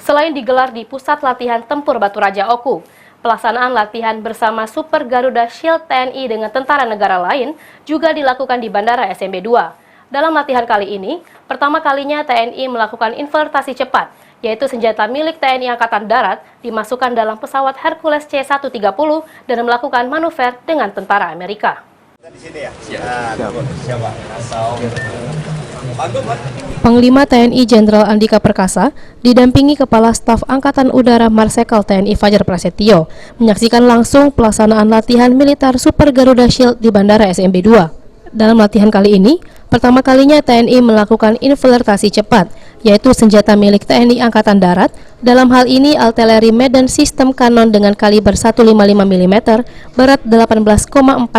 Selain digelar di Pusat Latihan Tempur Batu Raja Oku, pelaksanaan latihan bersama Super Garuda Shield TNI dengan tentara negara lain juga dilakukan di Bandara SMB 2. Dalam latihan kali ini, pertama kalinya TNI melakukan infiltrasi cepat, yaitu senjata milik TNI Angkatan Darat dimasukkan dalam pesawat Hercules C-130 dan melakukan manuver dengan tentara Amerika. Di sini ya? Panglima TNI Jenderal Andika Perkasa didampingi Kepala Staf Angkatan Udara Marsikal TNI Fajar Prasetyo menyaksikan langsung pelaksanaan latihan militer Super Garuda Shield di Bandara SMB 2. Dalam latihan kali ini, pertama kalinya TNI melakukan infiltrasi cepat, yaitu senjata milik TNI Angkatan Darat, dalam hal ini artileri Medan System Kanon dengan kaliber 155 mm, berat 18,4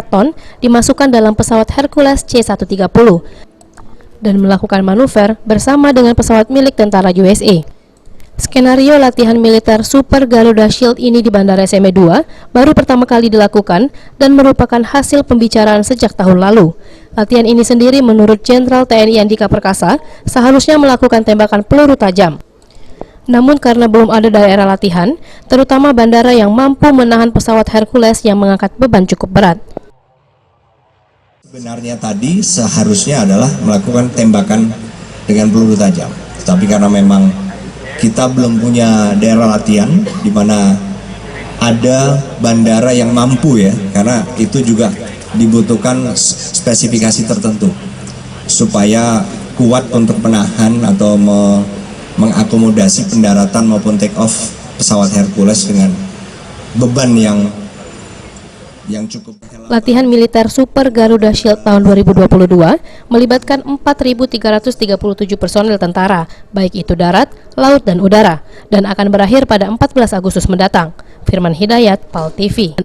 ton, dimasukkan dalam pesawat Hercules C-130 dan melakukan manuver bersama dengan pesawat milik tentara USA. Skenario latihan militer Super Garuda Shield ini di Bandara SMB 2 baru pertama kali dilakukan dan merupakan hasil pembicaraan sejak tahun lalu. Latihan ini sendiri menurut Jenderal TNI Andika Perkasa seharusnya melakukan tembakan peluru tajam. Namun karena belum ada daerah latihan, terutama bandara yang mampu menahan pesawat Hercules yang mengangkat beban cukup berat. Sebenarnya tadi seharusnya adalah melakukan tembakan dengan peluru tajam. Tapi karena memang kita belum punya daerah latihan di mana ada bandara yang mampu ya, karena itu juga dibutuhkan spesifikasi tertentu supaya kuat untuk menahan atau mengakomodasi pendaratan maupun take off pesawat Hercules dengan beban yang cukup. Latihan militer Super Garuda Shield tahun 2022 melibatkan 4.337 personel tentara, baik itu darat, laut, dan udara, dan akan berakhir pada 14 Agustus mendatang. Firman Hidayat, PAL TV.